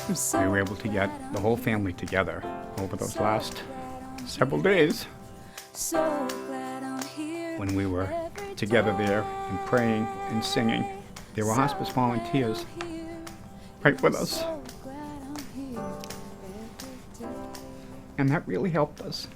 We were able to get the whole family together over those last several days when we were together there and praying and singing. There were hospice volunteers right with us. And that really helped us.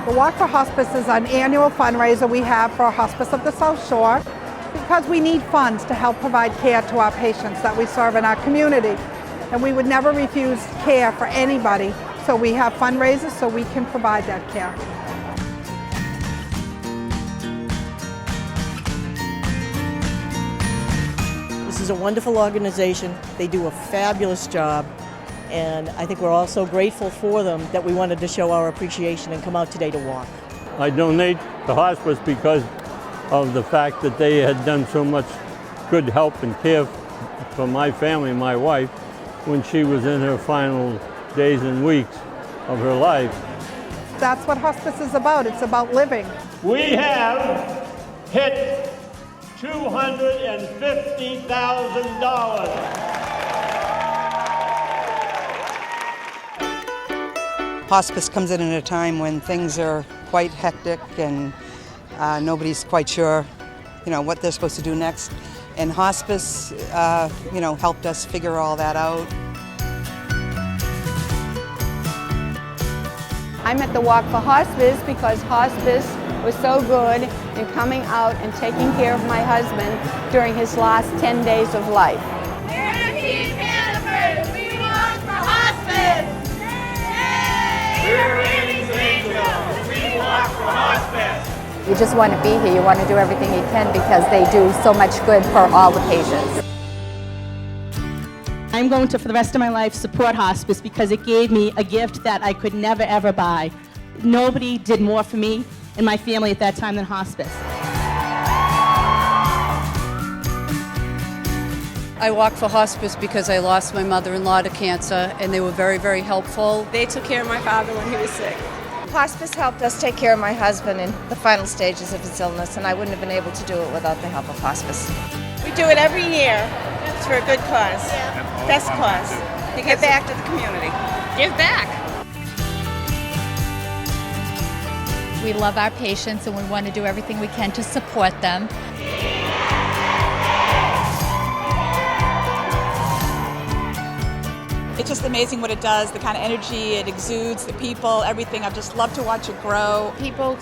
The Walk for Hospice is an annual fundraiser we have for Hospice of the South Shore because we need funds to help provide care to our patients that we serve in our community. And we would never refuse care for anybody, so we have fundraisers so we can provide that care. This is a wonderful organization. They do a fabulous job. And I think we're all so grateful for them that we wanted to show our appreciation and come out today to walk. I donate to hospice because of the fact that they had done so much good help and care for my family, my wife, when she was in her final days and weeks of her life. That's what hospice is about. It's about living. We have hit $250,000. Hospice comes in at a time when things are quite hectic and nobody's quite sure, what they're supposed to do next. And hospice, helped us figure all that out. I'm at the Walk for Hospice because hospice was so good in coming out and taking care of my husband during his last 10 days of life. You just want to be here. You want to do everything you can because they do so much good for all the patients. I'm going to, for the rest of my life, support hospice because it gave me a gift that I could never, ever buy. Nobody did more for me and my family at that time than hospice. I walk for hospice because I lost my mother-in-law to cancer, and they were very, very helpful. They took care of my father when he was sick. Hospice helped us take care of my husband in the final stages of his illness, and I wouldn't have been able to do it without the help of hospice. We do it every year. It's for a good cause. Yeah. Best cause. To give back to the community. Give back. We love our patients and we want to do everything we can to support them. It's just amazing what it does, the kind of energy it exudes, the people, everything. I've just loved to watch it grow. People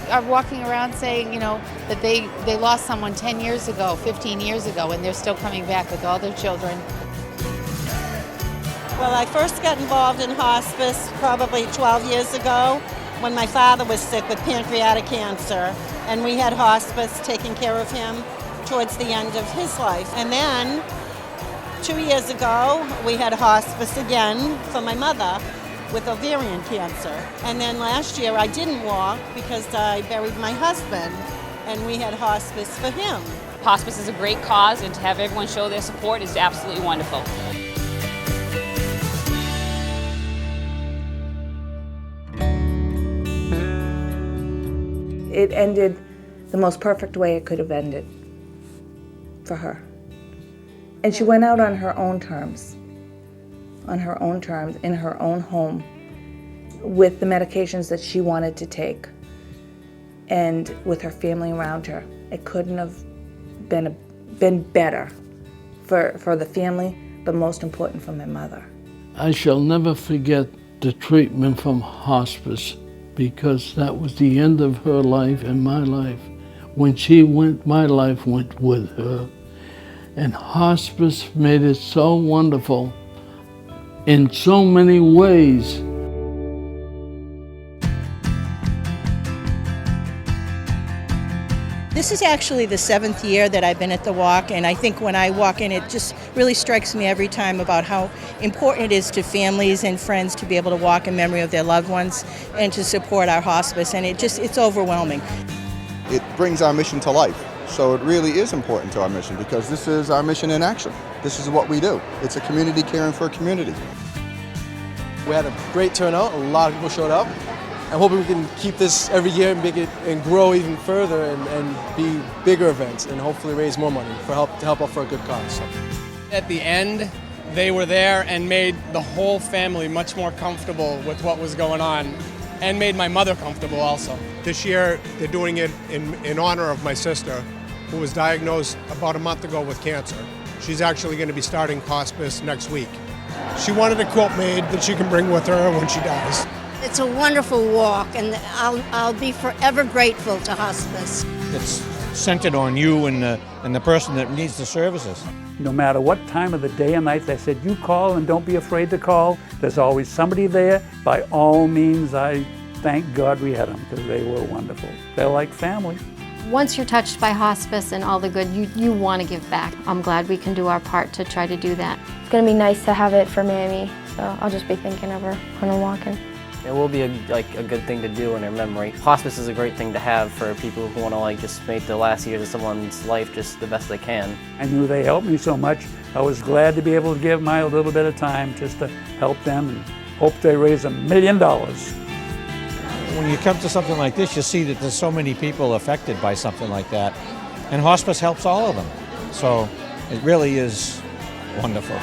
are walking around saying, that they lost someone 10 years ago, 15 years ago, and they're still coming back with all their children. Well, I first got involved in hospice probably 12 years ago when my father was sick with pancreatic cancer, and we had hospice taking care of him towards the end of his life. And then 2 years ago, we had hospice again for my mother with ovarian cancer. And then last year I didn't walk because I buried my husband, and we had hospice for him. Hospice is a great cause, and to have everyone show their support is absolutely wonderful. It ended the most perfect way it could have ended for her. And she went out on her own terms, in her own home, with the medications that she wanted to take, and with her family around her. It couldn't have been better for the family, but most important for my mother. I shall never forget the treatment from hospice, because that was the end of her life and my life. When she went, my life went with her. And hospice made it so wonderful in so many ways. This is actually the 7th year that I've been at the walk, and I think when I walk in, it just really strikes me every time about how important it is to families and friends to be able to walk in memory of their loved ones and to support our hospice, and it's overwhelming. It brings our mission to life. So it really is important to our mission because this is our mission in action. This is what we do. It's a community caring for a community. We had a great turnout. A lot of people showed up. I'm hoping we can keep this every year and make it and grow even further and be bigger events and hopefully raise more money to help out for a good cause. So. At the end, they were there and made the whole family much more comfortable with what was going on and made my mother comfortable also. This year, they're doing it in honor of my sister, who was diagnosed about a month ago with cancer. She's actually going to be starting hospice next week. She wanted a quilt made that she can bring with her when she dies. It's a wonderful walk, and I'll be forever grateful to hospice. It's centered on you and the person that needs the services. No matter what time of the day and night, they said, you call and don't be afraid to call. There's always somebody there. By all means, I thank God we had them because they were wonderful. They're like family. Once you're touched by hospice and all the good, you want to give back. I'm glad we can do our part to try to do that. It's going to be nice to have it for Mammy, so I'll just be thinking of her when I'm walking. It will be a good thing to do in her memory. Hospice is a great thing to have for people who want to just make the last years of someone's life just the best they can. I knew they helped me so much. I was glad to be able to give my little bit of time just to help them and hope they raise $1 million. When you come to something like this, you see that there's so many people affected by something like that, and hospice helps all of them. So it really is wonderful.